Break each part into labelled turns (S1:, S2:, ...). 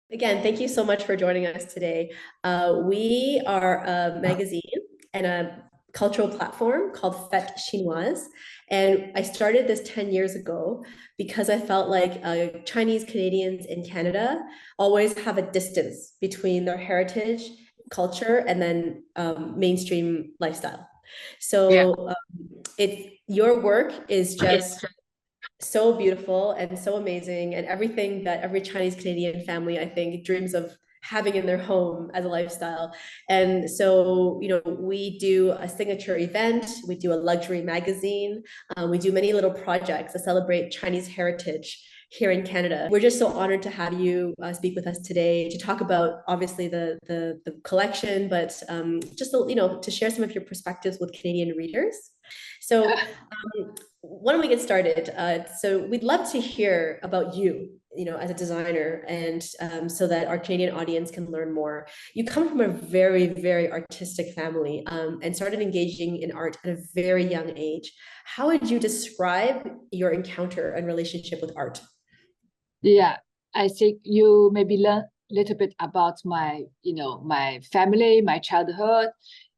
S1: Again, thank you so much for joining us today. We are a magazine and a cultural platform called Fête Chinoise. And I started this 10 years ago because I felt like Chinese Canadians in Canada always have a distance between their heritage, culture, and then mainstream lifestyle.
S2: Yeah.
S1: So your work is just so beautiful and so amazing, and everything that every Chinese Canadian family, I think, dreams of having in their home as a lifestyle. And so, we do a signature event, we do a luxury magazine, we do many little projects to celebrate Chinese heritage here in Canada. We're just so honored to have you speak with us today to talk about obviously the collection, but just to share some of your perspectives with Canadian readers. So why don't we get started? So we'd love to hear about you, as a designer, and so that our Canadian audience can learn more. You come from a very, very artistic family, and started engaging in art at a very young age. How would you describe your encounter and relationship with art?
S2: Yeah, I think you maybe learn a little bit about my family, my childhood.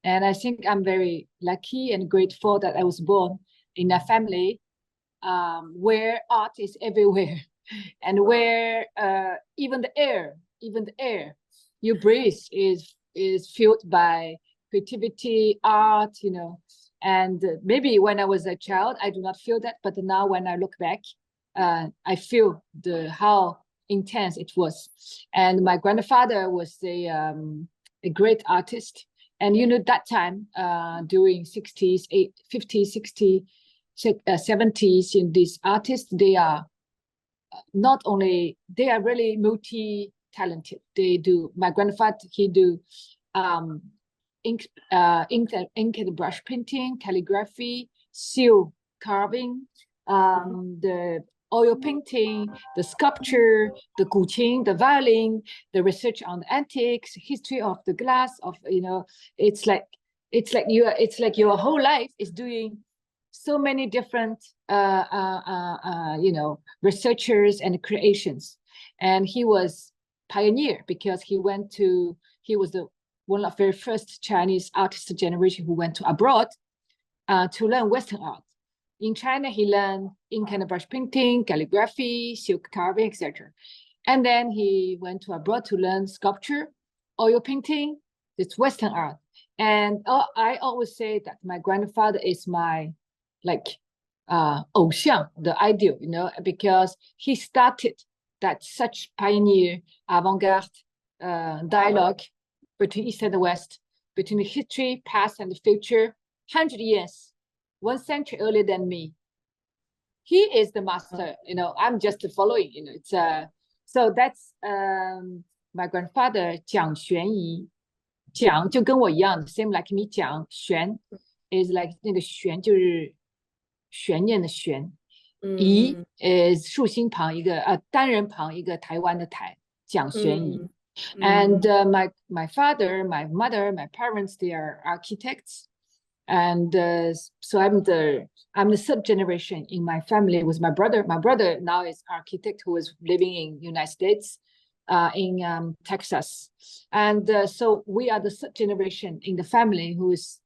S2: And I think I'm very lucky and grateful that I was born in a family where art is everywhere and where even the air you breathe is filled by creativity, art, and maybe when I was a child, I do not feel that. But now when I look back, I feel how intense it was. And my grandfather was a great artist. And that time during 60s, 50s, 60s, 70s, in these artists, they are really multi-talented. They do, my grandfather, he do ink and brush painting, calligraphy, seal carving, the oil painting, the sculpture, the guqing, the violin, the research on the antiques, history of the glass, it's like your whole life is doing so many different researchers and creations. And he was pioneer because he was one of the very first Chinese artist generation who went to abroad to learn Western art. In China, he learned ink and brush painting, calligraphy, silk carving, etc. And then he went to abroad to learn sculpture, oil painting, it's Western art. And I always say that my grandfather is my the ideal, because he started that such pioneer avant-garde dialogue between East and the West, between the history, past, and the future, 100 years, 1 century earlier than me. He is the master, I'm just following, it's so that's my grandfather, Jiang Qiong Er. Jiang 就跟我一样 same like me. Jiang Xuan is like 那个玄就是悬念的悬，怡 is 竖心旁一个单人旁一个台湾的台，蒋玄怡。And my father, my mother, my parents, they are architects, and so I'm the third generation in my family with my brother. My brother now is architect who is living in United States, in Texas, and so we are the third generation in the family who is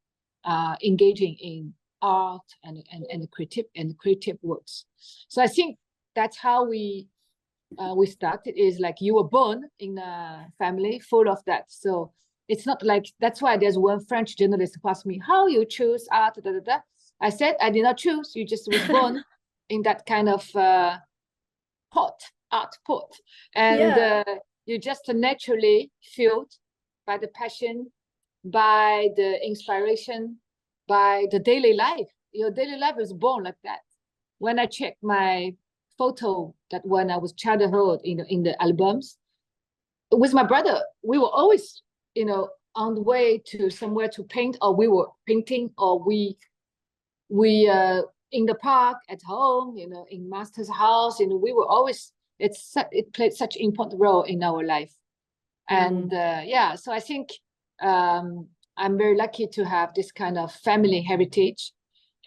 S2: engaging in art and creative works. So I think that's how we started. Is like you were born in a family full of that. So it's not like, that's why there's one French journalist who asked me how you choose art. I said I did not choose. You just was born in that kind of art pot, and you just naturally filled by the passion, by the inspiration, by the daily life. Your daily life is born like that. When I check my photo that when I was childhood in the albums with my brother, we were always on the way to somewhere to paint, or we were painting, or we in the park at home, in master's house, we were always, it played such an important role in our life. And so I think I'm very lucky to have this kind of family heritage.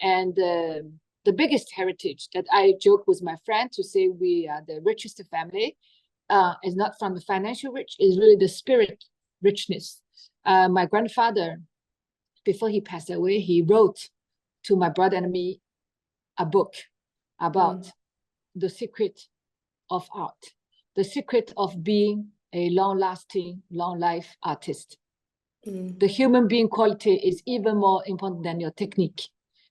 S2: And the biggest heritage that I joke with my friend to say we are the richest family is not from the financial rich, is really the spirit richness. My grandfather, before he passed away, he wrote to my brother and me a book about the secret of art, the secret of being a long-lasting, long-life artist. The human being quality is even more important than your technique,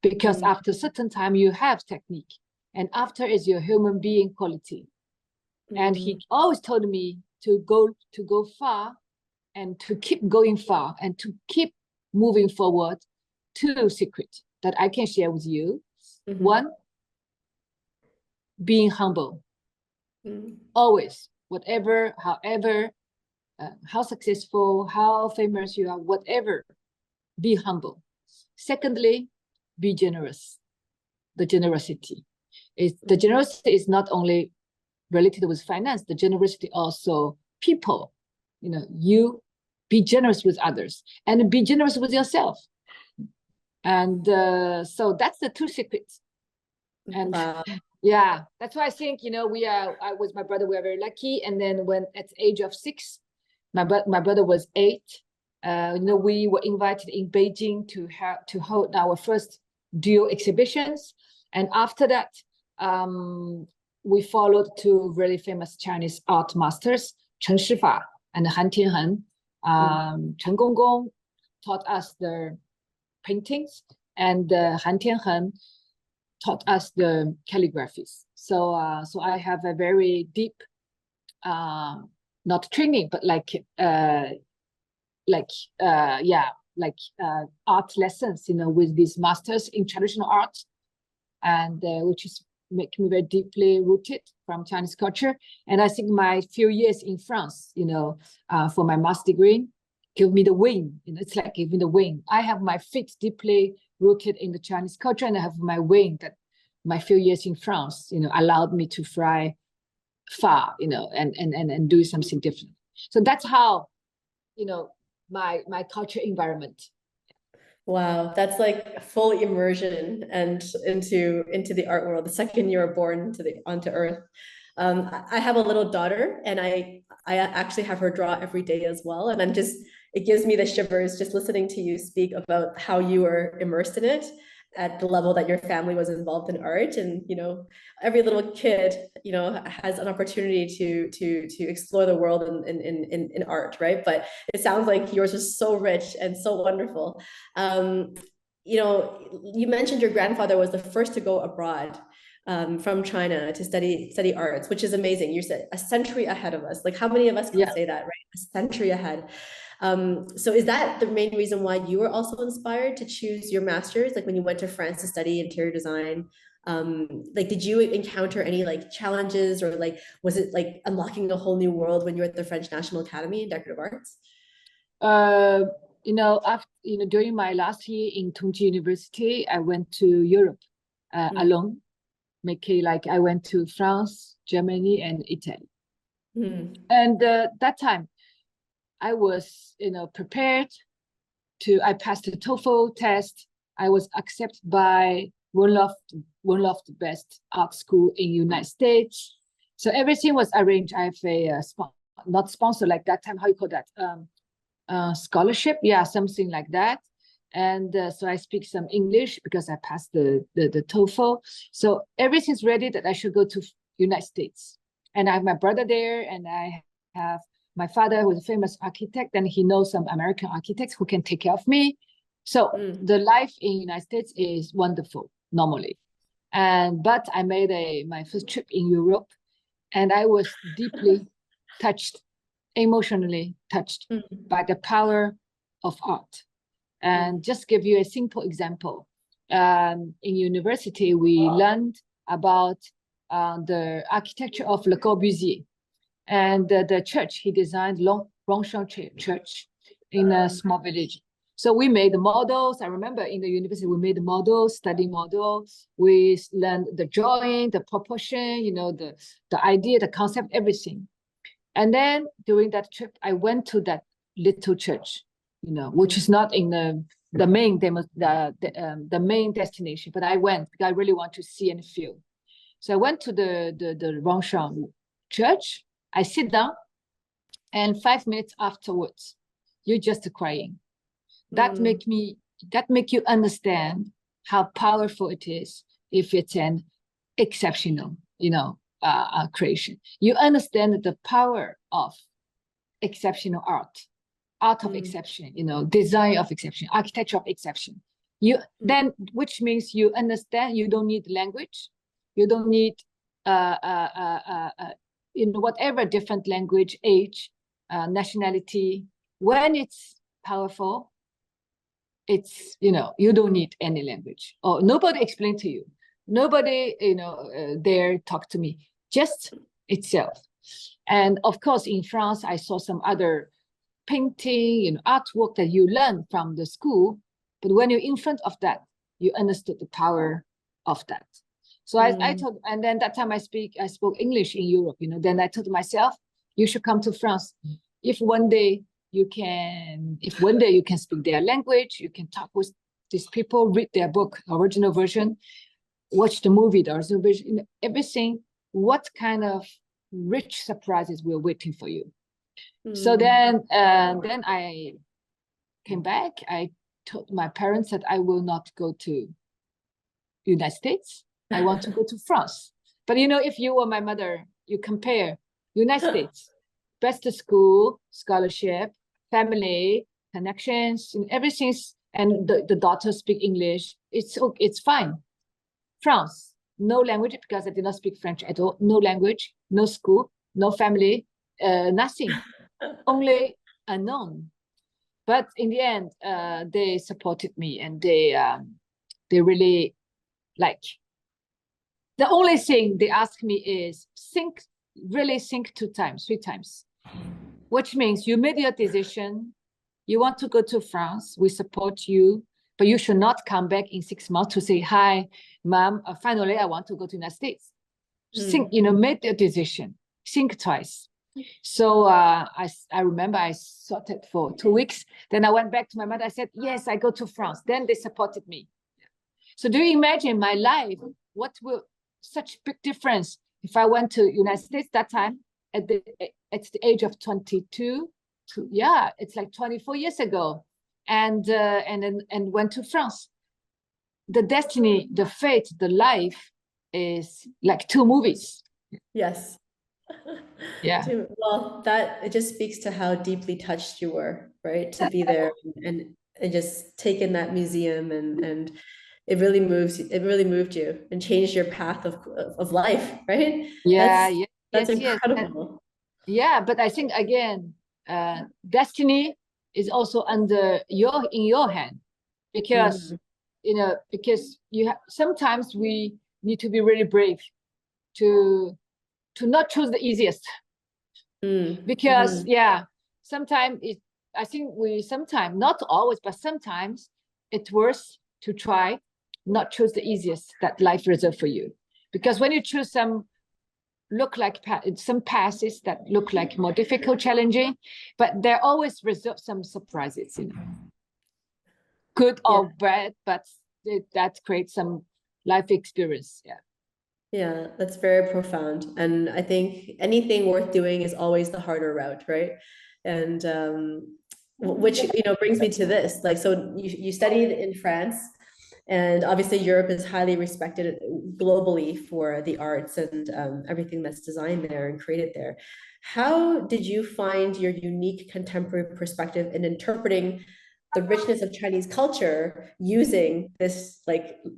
S2: because after a certain time you have technique, and after is your human being quality. And he always told me to go far, and to keep going far, and to keep moving forward. Two secrets that I can share with you. One, being humble. Always, whatever, however, how successful, how famous you are, whatever, be humble. Secondly, be generous. The generosity is not only related with finance, the generosity also people. You know, you be generous with others and be generous with yourself. And so that's the two secrets. And yeah, that's why I think, you know, I was my brother, we are very lucky. And then when at the age of 6, my brother was 8, you know, we were invited in Beijing to hold our first duo exhibitions. And after that, we followed two really famous Chinese art masters, Chen Shifa and Han Tianhen. Chen Gonggong taught us the paintings, and Han Tianhen taught us the calligraphies. So I have a very deep, not training, but art lessons, you know, with these masters in traditional art, and which is make me very deeply rooted from Chinese culture. And I think my few years in France, you know, for my master degree, give me the wing. You know, it's like giving the wing. I have my feet deeply rooted in the Chinese culture, and I have my wing that my few years in France, you know, allowed me to fly far, you know, and do something different. So that's how, you know, my culture environment.
S1: Wow, that's like full immersion and into the art world the second you were born onto Earth. I have a little daughter, and I actually have her draw every day as well, and it gives me the shivers just listening to you speak about how you were immersed in it at the level that your family was involved in art. And you know, every little kid, you know, has an opportunity to explore the world in art, right? But it sounds like yours was so rich and so wonderful. You know, you mentioned your grandfather was the first to go abroad from China to study arts, which is amazing. You said a century ahead of us. Like, how many of us can say that, right? A century ahead. So is that the main reason why you were also inspired to choose your master's? Like when you went to France to study interior design, like did you encounter any like challenges, or like was it like unlocking a whole new world when you were at the French National Academy in Decorative Arts?
S2: You know, during my last year in Tongji University, I went to Europe alone. Like I went to France, Germany, and Italy. And that time, I was, you know, prepared I passed the TOEFL test. I was accepted by one of the best art school in United States. So everything was arranged. I have a not sponsor like that time. How you call that? Scholarship, yeah, something like that. And so I speak some English because I passed the TOEFL. So everything's ready that I should go to United States. And I have my brother there, and I have my father, who is a famous architect, and he knows some American architects who can take care of me. So the life in the United States is wonderful normally. But I made my first trip in Europe, and I was deeply touched, emotionally touched by the power of art. And just give you a simple example. In university, we learned about the architecture of Le Corbusier. And the church, he designed Ronchamp Church in a small village. So we made the models. I remember in the university, we made the models, study models. We learned the drawing, the proportion, you know, the idea, the concept, everything. And then during that trip, I went to that little church, you know, which is not in the main destination, but I went because I really want to see and feel. So I went to the Ronchamp Church. I sit down, and 5 minutes afterwards, you're just crying. That make you understand how powerful it is if it's an exceptional, creation. You understand the power of exceptional art of exception, design of exception, architecture of exception. Then, which means you understand you don't need language, you don't need whatever different language, age, nationality. When it's powerful, it's you don't need any language, or nobody explain to you, nobody there talk to me, just itself. And of course, in France, I saw some other painting, artwork that you learn from the school, but when you're in front of that, you understood the power of that. So I told, and then that time I spoke English in Europe, then I told myself, you should come to France. If one day you can speak their language, you can talk with these people, read their book, original version, watch the movie, the original version, everything, what kind of rich surprises were waiting for you. So then I came back. I told my parents that I will not go to United States. I want to go to France. But if you were my mother, you compare United States, best school, scholarship, family, connections, and everything's, and the daughters speak English. It's fine. France, no language, because I did not speak French at all. No language, no school, no family, nothing. Only unknown. But in the end, they supported me, and they really the only thing they asked me is think 2 times, 3 times, which means you made your decision. You want to go to France, we support you, but you should not come back in 6 months to say, hi, mom, finally I want to go to the United States. Think, make the decision, think twice. So I remember I thought it for 2 weeks. Then I went back to my mother. I said, yes, I go to France. Then they supported me. So do you imagine my life? What will such big difference if I went to United States that time at the age of 22? It's like 24 years ago, and went to France. The destiny, the fate, the life is like 2 movies.
S1: Yes.
S2: Yeah.
S1: Well, it just speaks to how deeply touched you were, right? To be there and just take in that museum, and it really moved you and changed your path of life, right? That's incredible.
S2: Yeah, but I think again, destiny is also in your hand, because because sometimes we need to be really brave to not choose the easiest, because sometimes I think sometimes, not always, but sometimes it's worth to try not choose the easiest that life reserved for you, because when you choose some passes that look like more difficult, challenging, but there always reserve some surprises, good or bad, but that creates some life experience.
S1: Yeah, that's very profound. And I think anything worth doing is always the harder route, right? And which brings me to this. So you studied in France, and obviously Europe is highly respected globally for the arts and everything that's designed there and created there. How did you find your unique contemporary perspective in interpreting the richness of Chinese culture using this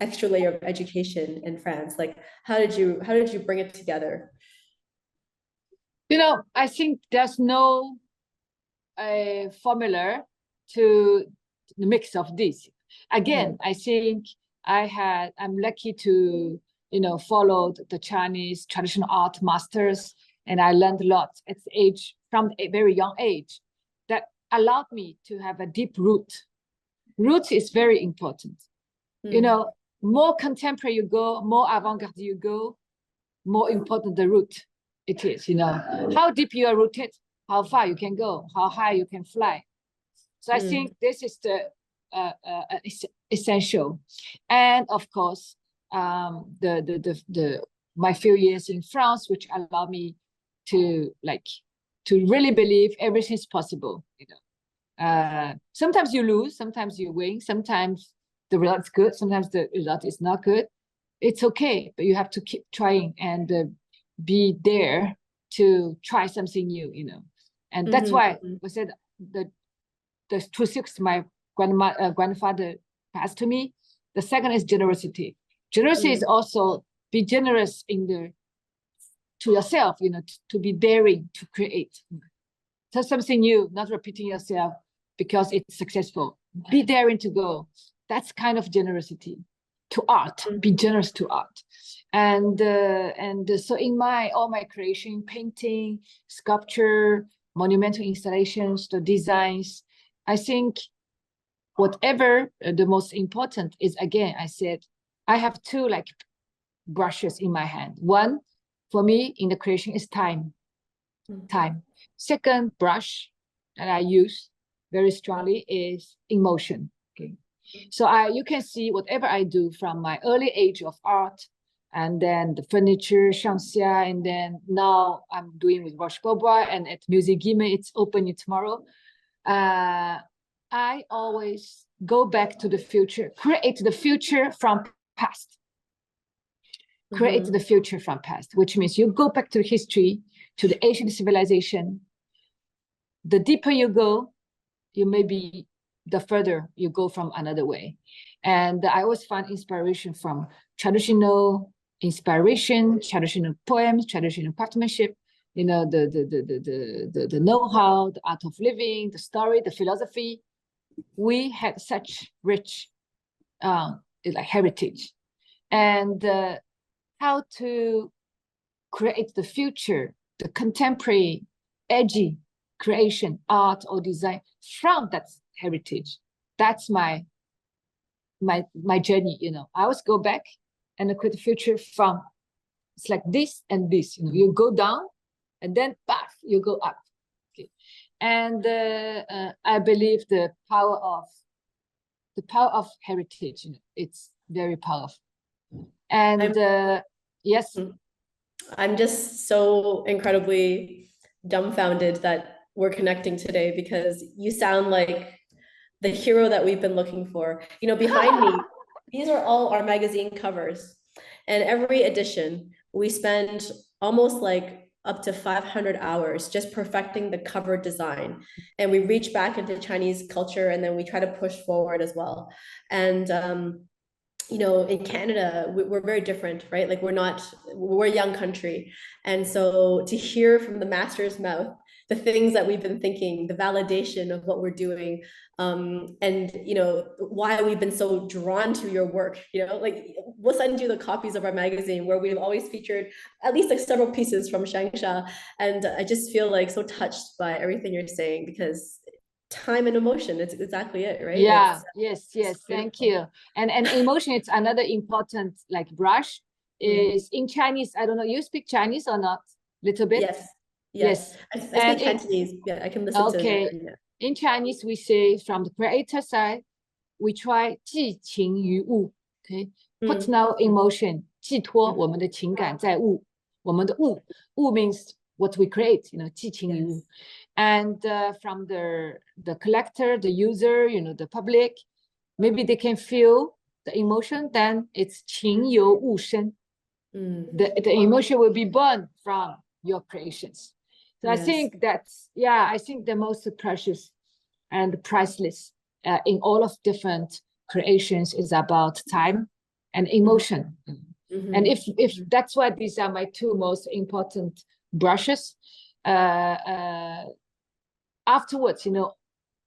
S1: extra layer of education in France? How did you bring it together?
S2: I think there's no formula to the mix of this. Again, I think I'm lucky to follow the Chinese traditional art masters, and I learned a lot from a very young age that allowed me to have a deep root. Root is very important. More contemporary you go, more avant-garde you go, more important the root it is. How deep you are rooted, how far you can go, how high you can fly. So I think this is the essential. And of course, my few years in France, which allowed me to really believe everything's possible, you know. Sometimes you lose, sometimes you win, sometimes the result's good, sometimes the result is not good. It's okay, but you have to keep trying and be there to try something new, you know. And that's why I said the two things my grandfather passed to me. The second is generosity. Generosity is also be generous to yourself, you know, to be daring to create. So something new, not repeating yourself because it's successful. Be daring to go. That's kind of generosity. To art, be generous to art. And so in all my creation, painting, sculpture, monumental installations, the designs, I think whatever the most important is, again, I said, I have two like brushes in my hand. One, for me, in the creation is time. Time. Second brush that I use very strongly is emotion. Okay. So you can see whatever I do from my early age of art, and then the furniture, Shanxia, and then now I'm doing with Roche Bobois and at Musée Guimet, it's opening tomorrow. I always go back to the future, create the future from past. Create the future from past, which means you go back to history, to the Asian civilization. The deeper you go, you maybe the further you go from another way. And I always find inspiration from traditional poems, traditional craftsmanship, you know, the know-how, the art of living, the story, the philosophy. We had such rich like heritage. And how to create the future, the contemporary, edgy creation, art or design from that heritage. That's my journey, you know. I always go back and create the future from, it's like this and this, you know. You go down and then back, you go up. Okay. And I believe the power of heritage, you know, it's very powerful. And yes,
S1: I'm just so incredibly dumbfounded that we're connecting today, because you sound like the hero that we've been looking for. You know, behind me, these are all our magazine covers, and every edition we spend almost like up to 500 hours just perfecting the cover design, and we reach back into Chinese culture, and then we try to push forward as well. And you know, in Canada, we're very different, right? Like we're a young country. And so to hear from the master's mouth, the things that we've been thinking, the validation of what we're doing, and, you know, why we've been so drawn to your work, you know, like we'll send you the copies of our magazine where we've always featured at least like several pieces from Shangsha. And I just feel like so touched by everything you're saying, because time and emotion, it's exactly it, right?
S2: Yeah, yes, thank you. And emotion, it's another important like brush is in Chinese. I don't know, you speak Chinese or not? Little bit?
S1: Yes. I speak Cantonese. Yeah, I can listen to it. Yeah.
S2: In Chinese, we say from the creator side, we try 寄情于物, okay? Put now emotion, 寄托我们的情感在物，我们的物 means what we create, you know, 寄情于物. And from the collector, the user, you know, the public, maybe they can feel the emotion, then it's 情由物生. The emotion will be born from your creations. So yes. I think that's, I think the most precious and priceless in all of different creations is about time and emotion. And if that's why these are my two most important brushes, afterwards, you know,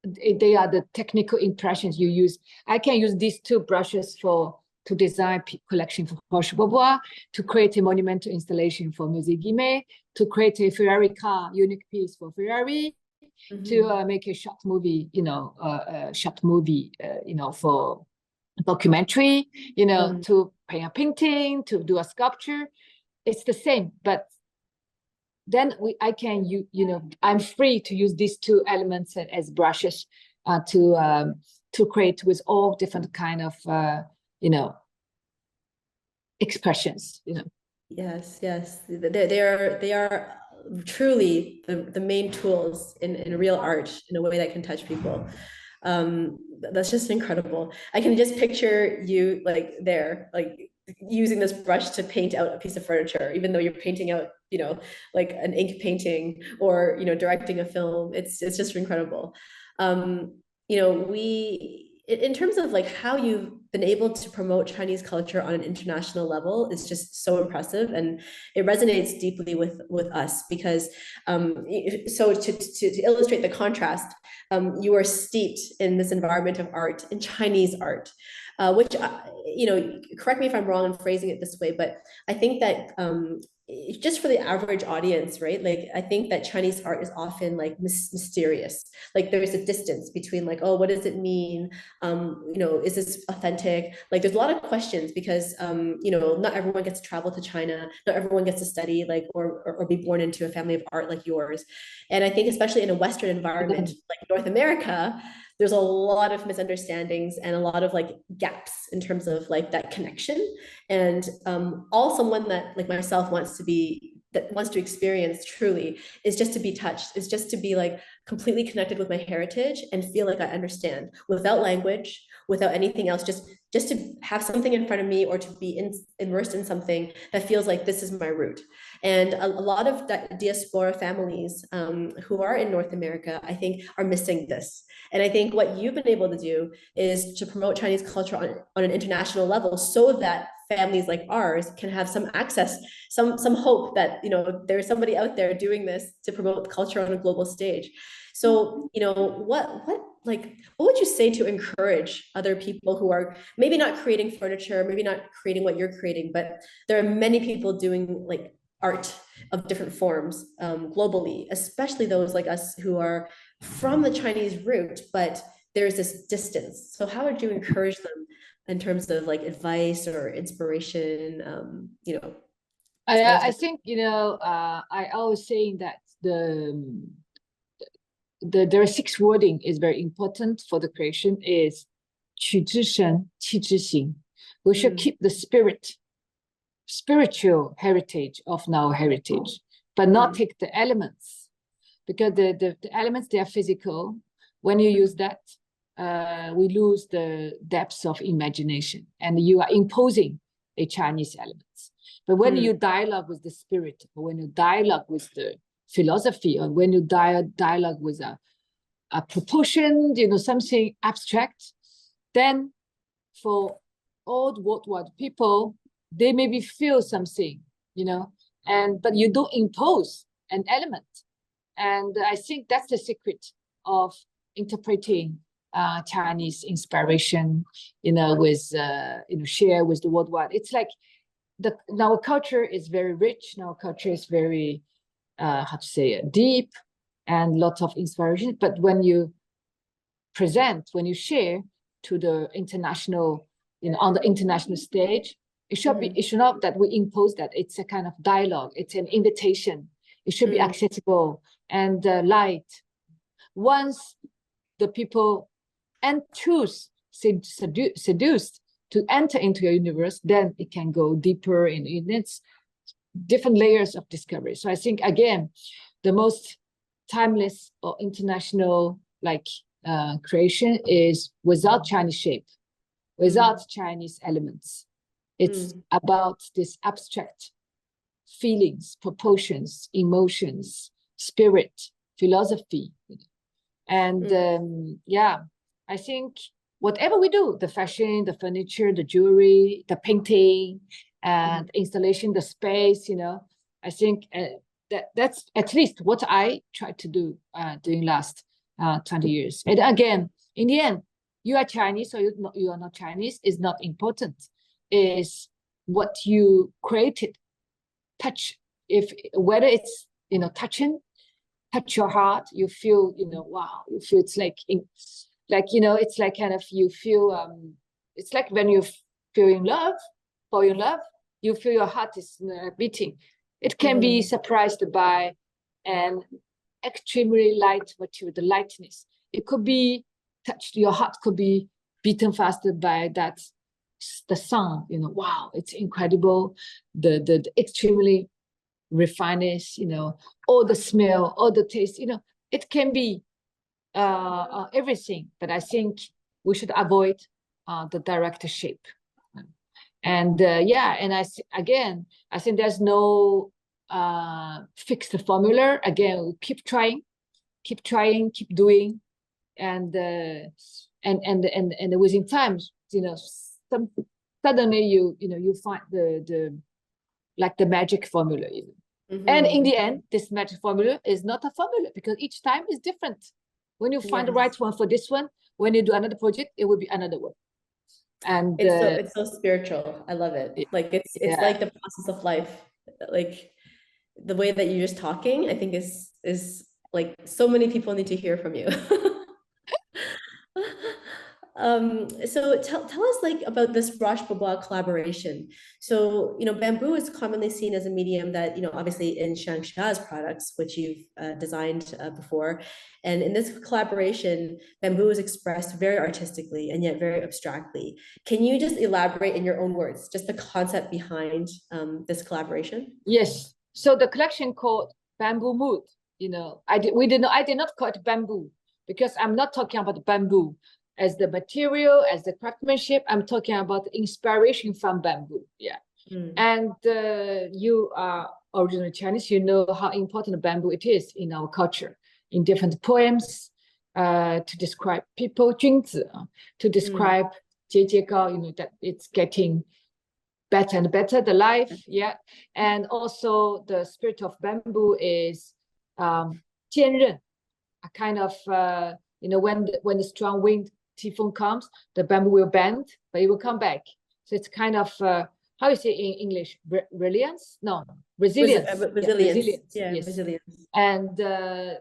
S2: they are the technical impressions you use. I can use these two brushes to design collection for Roche Bobois, to create a monumental installation for Musée Guimet, to create a Ferrari car unique piece for Ferrari, to make a short movie, you know, you know, for documentary, you know, to paint a painting, to do a sculpture. It's the same, but then I can, you know, I'm free to use these two elements as brushes to create with all different kind of, you know, expressions, you know.
S1: Yes. They are truly the main tools in real art in a way that can touch people. That's just incredible. I can just picture you like there, like using this brush to paint out a piece of furniture, even though you're painting out, you know, like an ink painting or, you know, directing a film. It's just incredible. You know, in terms of like how you've been able to promote Chinese culture on an international level is just so impressive, and it resonates deeply with us because so to illustrate the contrast, you are steeped in this environment of art, in Chinese art, which you know, correct me if I'm wrong in phrasing it this way, but I think that just for the average audience, right? Like, I think that Chinese art is often like mysterious. Like, there's a distance between like, oh, what does it mean? You know, is this authentic? Like, there's a lot of questions because, you know, not everyone gets to travel to China. Not everyone gets to study like, or be born into a family of art like yours. And I think especially in a Western environment like North America, there's a lot of misunderstandings and a lot of like gaps in terms of like that connection. And all someone that like myself wants to experience truly is just to be touched, is just to be like completely connected with my heritage and feel like I understand without language, without anything else, just to have something in front of me or to be immersed in something that feels like this is my root. And a lot of diaspora families who are in North America, I think, are missing this. And I think what you've been able to do is to promote Chinese culture on an international level so that families like ours can have some access, some hope that, you know, there's somebody out there doing this to promote culture on a global stage. So, you know, what would you say to encourage other people who are maybe not creating furniture, maybe not creating what you're creating, but there are many people doing like art of different forms globally, especially those like us who are from the Chinese root, but there's this distance. So how would you encourage them in terms of like advice or inspiration? You know,
S2: I think, you know, I always saying that there are 6 wording is very important for the creation is 取之神, 气之行. We should keep the spiritual heritage of our heritage, but not take the elements, because the elements, they are physical. When you use that, we lose the depths of imagination, and you are imposing a Chinese elements. But when you dialogue with the spirit, or when you dialogue with the philosophy, or when you dialogue with a proportion, you know, something abstract, then for old worldwide people, they maybe feel something, you know, but you don't impose an element. And I think that's the secret of interpreting Chinese inspiration, you know, with, you know, share with the worldwide. It's like our culture is very rich. Our culture is very, how to say, deep and lots of inspiration. But when you present, when you share to the international, you know, on the international stage, it should be, it should not that we impose that. It's a kind of dialogue. It's an invitation. It should be accessible and light. Once the people and choose seduced to enter into your universe, then it can go deeper in its different layers of discovery. So I think, again, the most timeless or international like creation is without Chinese shape, without Chinese elements. It's about this abstract feelings, proportions, emotions, spirit, philosophy. And yeah, I think whatever we do, the fashion, the furniture, the jewelry, the painting, and installation, the space, you know, I think that's at least what I tried to do during last 20 years. And again, in the end, you are Chinese or you are not Chinese is not important. Is what you created, touch, whether it's, you know, touch your heart, you feel, you know, wow, you feel it's like, you know, it's like kind of, you feel, it's like when you feel in love, fall in love, you feel your heart is beating. It can be surprised by an extremely light material, the lightness. It could be touched, your heart could be beaten faster by that, the sound, you know, wow, it's incredible. The extremely refineness, all the smell, all the taste, it can be everything, but I think we should avoid the direct shape. And and I think there's no fixed formula. Again, we keep trying, keep doing, and within time, suddenly you find the magic formula even. And in the end, this magic formula is not a formula, because each time is different. When you find the right one for this one, when you do another project, it will be another one. And
S1: it's so spiritual. I love it. Like it's like the process of life. Like the way that you're just talking, I think is like so many people need to hear from you. So tell us like about this Roche Bobois collaboration. So, bamboo is commonly seen as a medium that, obviously in Jiang Qiong Er's products, which you've designed before. And in this collaboration, bamboo is expressed very artistically and yet very abstractly. Can you just elaborate in your own words, just the concept behind this collaboration?
S2: Yes. So the collection called Bamboo Mood, I did not call it bamboo, because I'm not talking about bamboo as the material, as the craftsmanship. I'm talking about inspiration from bamboo. Yeah. And you are originally Chinese, you know how important bamboo it is in our culture, in different poems, to describe people, 君子, to describe 节节高, that it's getting better and better, the life. Yeah. And also the spirit of bamboo is 坚韧, a kind of, when the strong wind, typhoon comes, the bamboo will bend, but it will come back. So it's kind of, how you say in English, resilience? No, resilience.
S1: Resilience.
S2: Yeah, yes.
S1: Resilience.
S2: And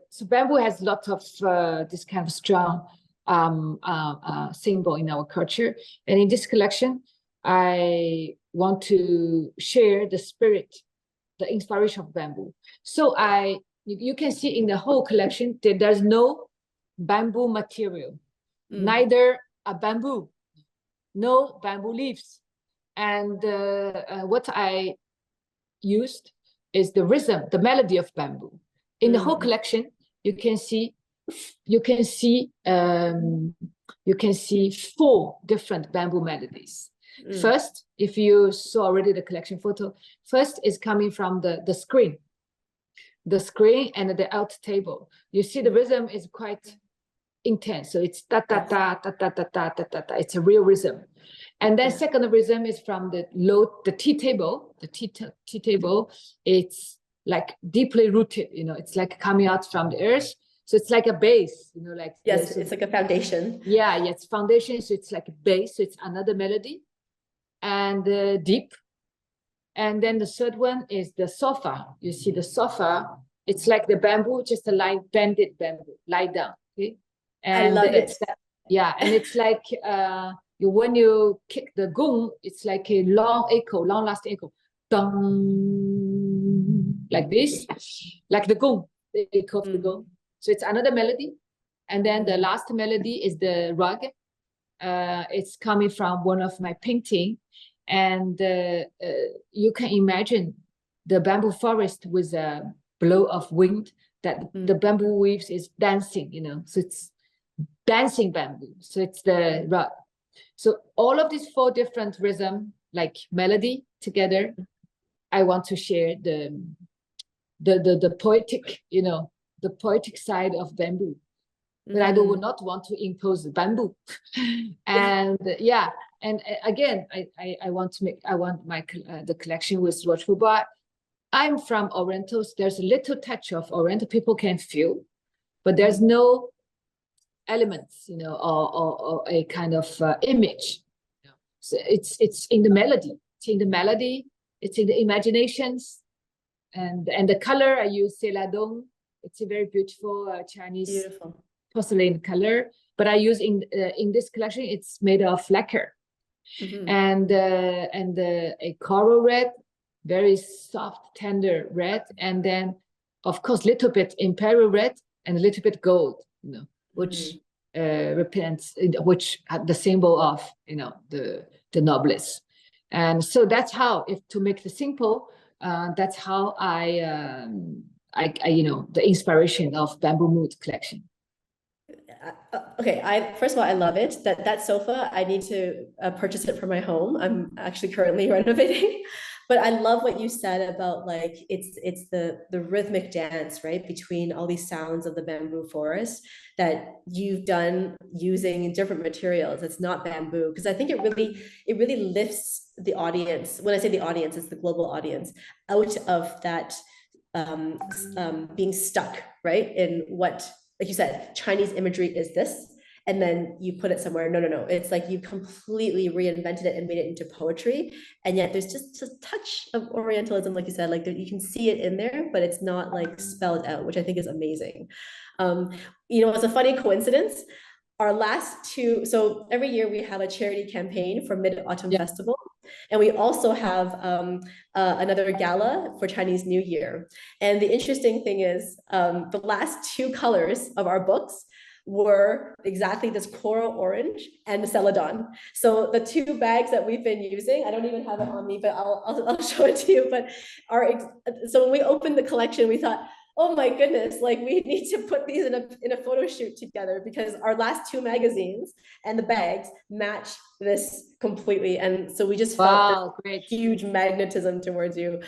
S2: so bamboo has lots of this kind of strong symbol in our culture. And in this collection, I want to share the spirit, the inspiration of bamboo. So you can see in the whole collection that there's no bamboo material. Neither a bamboo, no bamboo leaves. And what I used is the rhythm, the melody of bamboo. In the whole collection, you can see 4 different bamboo melodies. First, if you saw already the collection photo, first is coming from the screen and the alt table. You see the rhythm is quite intense, so it's ta ta ta ta ta ta ta ta ta ta. It's a real rhythm. And then second rhythm is from the tea table. The tea table, it's like deeply rooted. It's like coming out from the earth. So it's like a base. Like
S1: yes, it's like a foundation.
S2: Yeah, it's foundation. So it's like a base. So it's another melody, and deep. And then the third one is the sofa. You see the sofa. It's like the bamboo, just a bended bamboo, lie down. Okay. And
S1: I love it.
S2: And it's like when you kick the gong, it's like a long last echo, dong, like this, like the gong, the echo of the gong. So it's another melody. And then the last melody is the rug. It's coming from one of my painting, and you can imagine the bamboo forest with a blow of wind that the bamboo weaves is dancing, so it's dancing bamboo. So it's the rug. So all of these 4 different rhythm, like melody together, I want to share the poetic, the poetic side of bamboo. But I do not want to impose bamboo. And and again, I want the collection with Roche Bobois. I'm from Oriental. There's a little touch of Oriental, people can feel, but there's no elements, or a kind of image. So it's in the melody. It's in the melody. It's in the imaginations, and the color I use celadon. It's a very beautiful Chinese porcelain color. But I use in this collection, it's made of lacquer, and a coral red, very soft, tender red, and then of course little bit imperial red and a little bit gold, which represents, which had the symbol of the noblesse. And so that's how, if to make the simple, that's how you know, the inspiration of Bamboo Mood collection.
S1: Okay, first of all, I love it. That sofa, I need to purchase it for my home. I'm actually currently renovating, but I love what you said about like it's the rhythmic dance, right, between all these sounds of the bamboo forest that you've done using different materials. It's not bamboo, because I think it really lifts the audience. When I say the audience, it's the global audience, out of that being stuck, right, in what, like you said, Chinese imagery is this, and then you put it somewhere. No. It's like you completely reinvented it and made it into poetry. And yet there's just a touch of Orientalism, like you said, like you can see it in there, but it's not like spelled out, which I think is amazing. You know, it's a funny coincidence. Our last two, so every year we have a charity campaign for Mid-Autumn Festival. And we also have another gala for Chinese New Year. And the interesting thing is the last two colors of our books were exactly this coral orange and the celadon. So the two bags that we've been using, I don't even have it on me, but I'll show it to you. But so when we opened the collection, we thought, oh my goodness, like we need to put these in a photo shoot together, because our last two magazines and the bags match this completely. And so we just felt this huge magnetism towards you.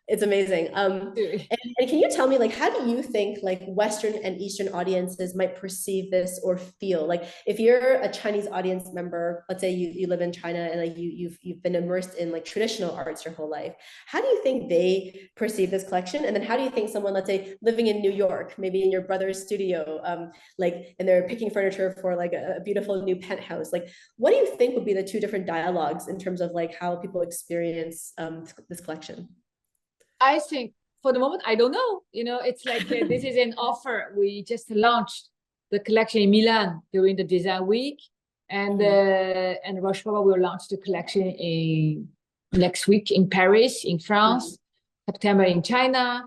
S1: It's amazing. And can you tell me, like, how do you think like Western and Eastern audiences might perceive this or feel? Like, if you're a Chinese audience member, let's say you live in China and like you've been immersed in like traditional arts your whole life, how do you think they perceive this collection? And then how do you think someone, let's say, living in New York, maybe in your brother's studio, like, and they're picking furniture for like a beautiful new penthouse, like, what do you think would be the two different dialogues in terms of like how people experience this collection?
S2: I think for the moment, I don't know. You know, it's like this is an offer. We just launched the collection in Milan during the design week, and Roche Bobois will launch the collection next week in Paris, in France, September in China.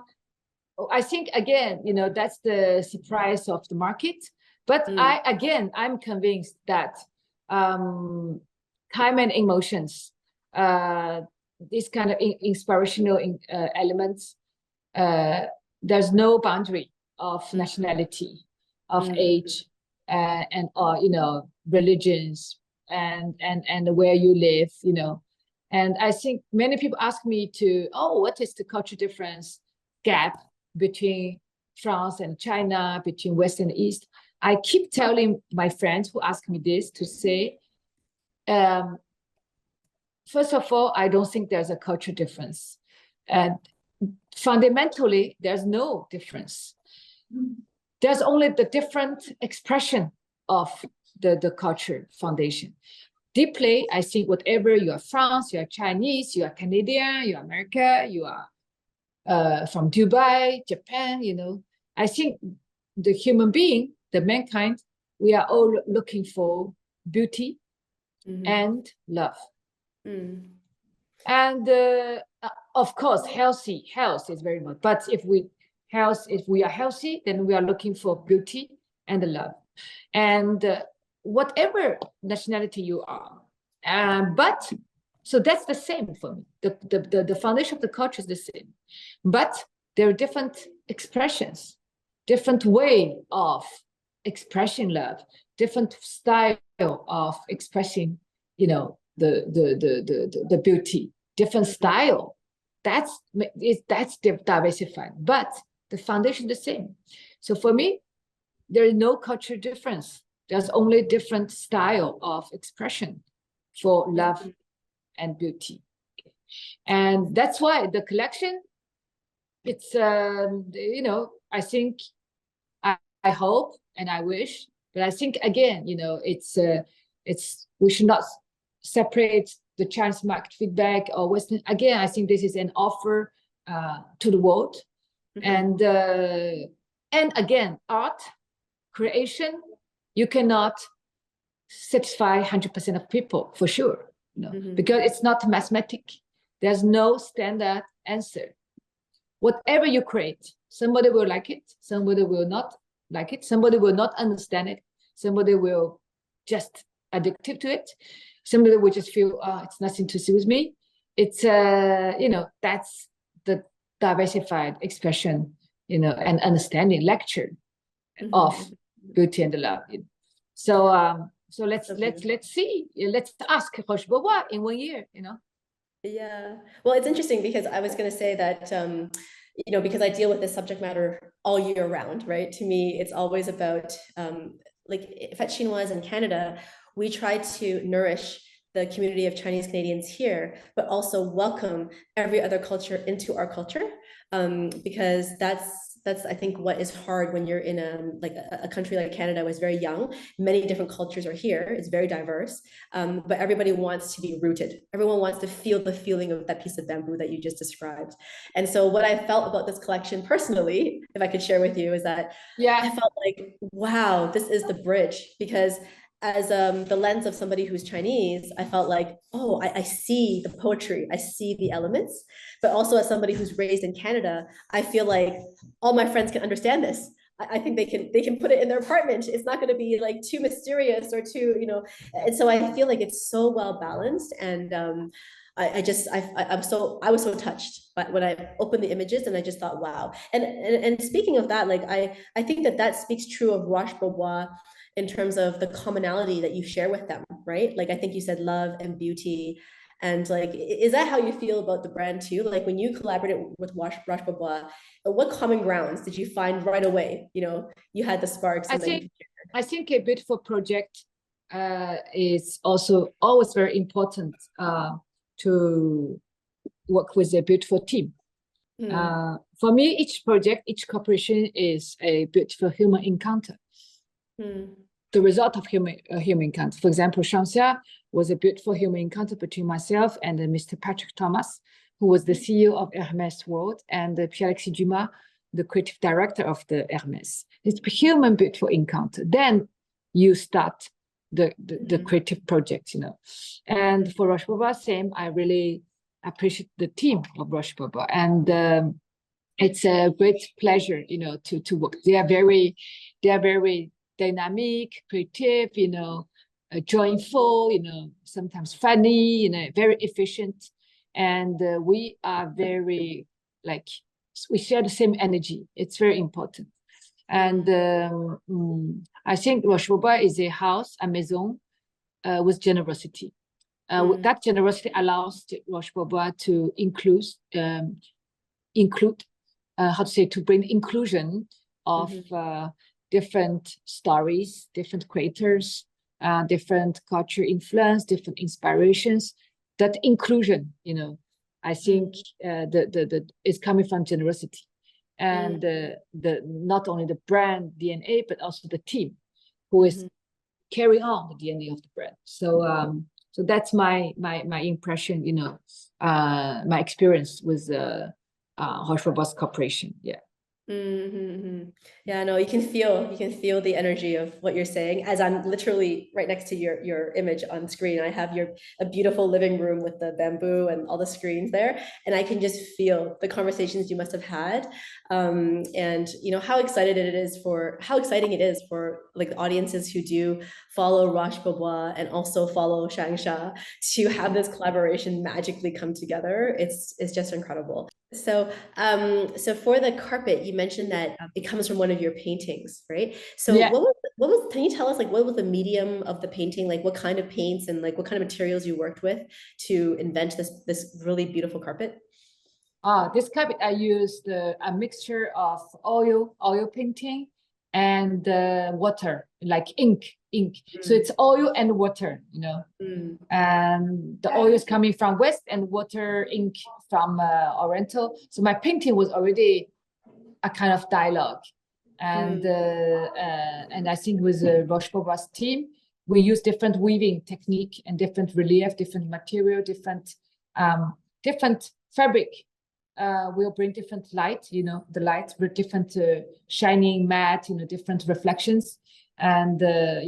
S2: I think again, you know, that's the surprise of the market. But I'm convinced that time and emotions, this kind of inspirational elements, there's no boundary of nationality, of age, and you know, religions, and where you live, you know. And I think many people ask me what is the cultural difference gap between France and China, between West and East? I keep telling my friends who ask me this to say, first of all, I don't think there's a cultural difference. And fundamentally, there's no difference. There's only the different expression of the culture foundation. Deeply, I think whatever you are France, you are Chinese, you are Canadian, you are American, you are from Dubai, Japan, you know, I think the human being, the mankind, we are all looking for beauty and love. And of course, health is very much. But if we are healthy, then we are looking for beauty and love, and whatever nationality you are. But so that's the same for me. The foundation of the culture is the same, but there are different expressions, different way of expressing love, different style of expressing, you know, the beauty, different style. That's diversified, but the foundation is the same. So for me, there is no cultural difference. There's only different style of expression for love and beauty. And that's why the collection, it's you know, I think, I hope and I wish, but I think again, you know, it's we should not separate the Chinese market feedback or Western. Again, I think this is an offer to the world. And again, art creation, you cannot satisfy 100% of people for sure, you know, because it's not mathematics. There's no standard answer. Whatever you create, somebody will like it, somebody will not like it, somebody will not understand it, somebody will just addicted to it, somebody will just feel, it's nothing to do with me. It's you know, that's the diversified expression, you know, and understanding lecture of beauty and love. So so let's see. Let's ask Roche Bobois in 1 year, you know.
S1: Yeah. Well, it's interesting because I was going to say that, you know, because I deal with this subject matter all year round, right? To me, it's always about, like, if at Chinoise in Canada, we try to nourish the community of Chinese Canadians here, but also welcome every other culture into our culture, because that's I think what is hard when you're in a country like Canada, was very young. Many different cultures are here. It's very diverse, but everybody wants to be rooted. Everyone wants to feel the feeling of that piece of bamboo that you just described. And so what I felt about this collection personally, if I could share with you, is that I felt like, wow, this is the bridge. Because as the lens of somebody who's Chinese, I felt like, oh, I see the poetry, I see the elements, but also as somebody who's raised in Canada, I feel like all my friends can understand this. I think they can put it in their apartment. It's not going to be like too mysterious or too, you know. And so I feel like it's so well balanced. And I was so touched when I opened the images, and I just thought, wow. And speaking of that, like I think that speaks true of Roche Bobois in terms of the commonality that you share with them, right? Like I think you said love and beauty. And like, is that how you feel about the brand too? Like when you collaborated with Roche Bobois, what common grounds did you find right away? You know, you had the sparks.
S2: I think a beautiful project is also always very important to work with a beautiful team. For me, each project, each cooperation is a beautiful human encounter. The result of human encounter. For example, Shanxia was a beautiful human encounter between myself and Mr. Patrick Thomas, who was the CEO of Hermès World, and Pierre-Alexis Dumas, the creative director of the Hermès. It's a human beautiful encounter. Then you start the creative project, you know. And for Roche Bobois, same. I really appreciate the team of Roche Bobois, and it's a great pleasure, you know, to work. They are very dynamic, creative, you know, joyful, you know, sometimes funny, you know, very efficient. And we are very, like, we share the same energy. It's very important. And I think Roche Bobois is a house, a maison, with generosity. That generosity allows Roche Bobois to include, to bring inclusion of different stories, different creators, different culture influence, different inspirations. That inclusion, you know, I think is coming from generosity, and the not only the brand DNA, but also the team who is carrying on the DNA of the brand. So so that's my impression, you know, my experience with Roche Bobois Corporation. Yeah.
S1: Yeah, no, you can feel the energy of what you're saying, as I'm literally right next to your image on screen. I have a beautiful living room with the bamboo and all the screens there, and I can just feel the conversations you must have had, and you know how exciting it is for like audiences who do follow Roche Bobois and also follow Shanxia to have this collaboration magically come together. It's just incredible. So so for the carpet, you mentioned that it comes from one of your paintings, right? So
S2: Yeah.
S1: what was can you tell us, like, what was the medium of the painting, like what kind of paints and like what kind of materials you worked with to invent this really beautiful carpet?
S2: This carpet, I used a mixture of oil painting and water, like ink. So it's oil and water, you know. And the oil is coming from West and water, ink from Oriental. So my painting was already a kind of dialogue. And I think with the Roche Bobois team, we use different weaving technique and different relief, different material, different fabric. We'll bring different light, you know, the light with different shining matte, you know, different reflections. And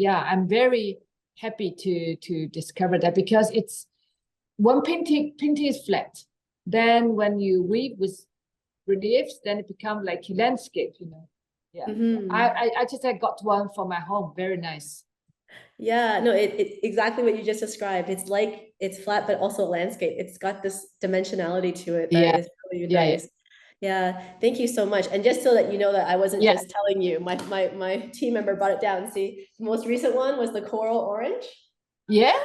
S2: yeah, I'm very happy to discover that, because it's one painting is flat. Then when you weave with reliefs, then it becomes like a landscape, you know. Yeah. I got one for my home. Very nice.
S1: Yeah, no, it exactly what you just described. It's like it's flat, but also a landscape. It's got this dimensionality to it that is really nice. Yeah, thank you so much. And just so that you know that I wasn't just telling you, my team member brought it down. See, the most recent one was the coral orange.
S2: Yeah.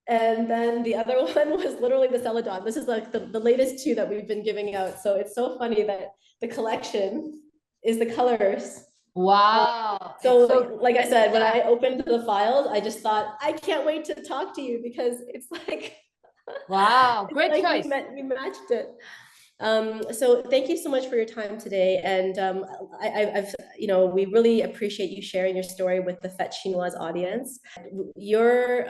S1: And then the other one was literally the celadon. This is like the latest two that we've been giving out. So it's so funny that the collection is the colors.
S2: Wow.
S1: So like I said, when I opened the files, I just thought, I can't wait to talk to you because it's like,
S2: wow, great
S1: like
S2: choice.
S1: We matched it. So thank you so much for your time today. And I've, we really appreciate you sharing your story with the Fête Chinoise audience. Your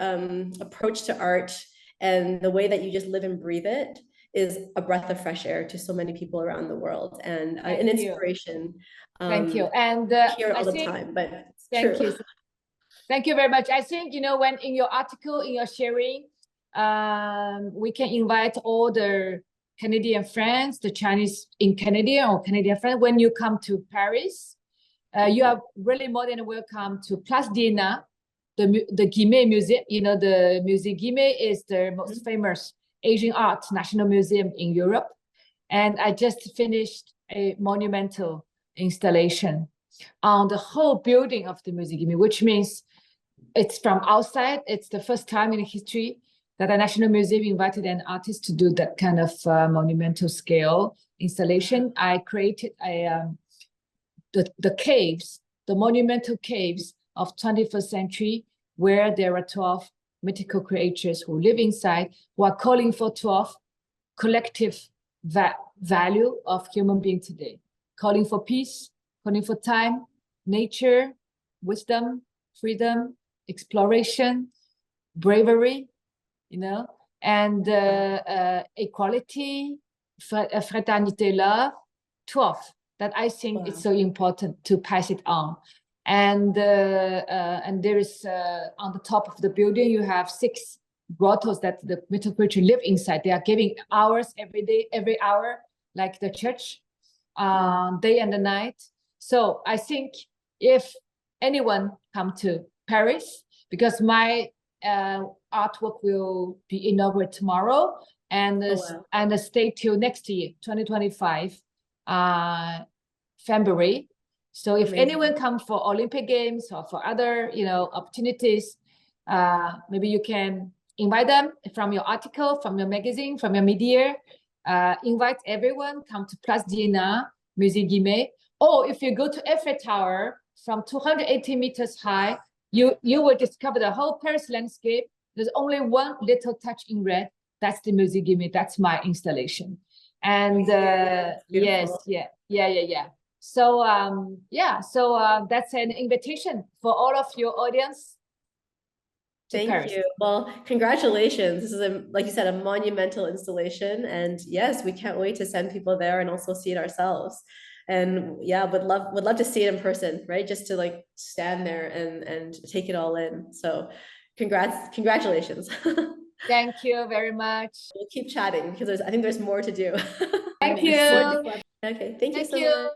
S1: approach to art and the way that you just live and breathe it is a breath of fresh air to so many people around the world, and an inspiration.
S2: Thank you. And
S1: here all the time, but
S2: thank you. Thank you very much. I think, when in your article, in your sharing, we can invite all the Canadian friends, the Chinese in Canada or Canadian friends, when you come to Paris, you are really more than welcome to Place d'Iéna, the Guimet Museum. The Musée Guimet is the most famous Asian art national museum in Europe. And I just finished a monumental installation on the whole building of the Musée Guimet, which means it's from outside. It's the first time in history that a national museum invited an artist to do that kind of monumental scale installation. I created the caves, the monumental caves of 21st century, where there are 12 mythical creatures who live inside, who are calling for 12 collective value of human being today, calling for peace, calling for time, nature, wisdom, freedom, exploration, bravery, and equality, fraternité, love, 12. That I think it's so important to pass it on. And there is on the top of the building, you have 6 grottos that the mythical creatures live inside. They are giving hours every day, every hour, like the church, day and the night. So I think if anyone come to Paris, because my artwork will be inaugurated tomorrow, and and stay till next year, 2025, February. So if anyone come for Olympic Games or for other opportunities, maybe you can invite them from your article, from your magazine, from your media. Invite everyone, come to Place d'Iéna, Musée Guimet. Or if you go to Eiffel Tower from 280 meters high, you will discover the whole Paris landscape. There's only one little touch in red. That's the Musée Guimet. That's my installation. And yes, yeah. So that's an invitation for all of your audience.
S1: Thank you. Well, congratulations. This is like you said, a monumental installation, and yes, we can't wait to send people there and also see it ourselves. And yeah, would love to see it in person, right? Just to like stand there and take it all in. So congratulations.
S2: Thank you very much.
S1: We'll keep chatting because I think there's more to do.
S2: Thank you.
S1: Okay, thank you so much.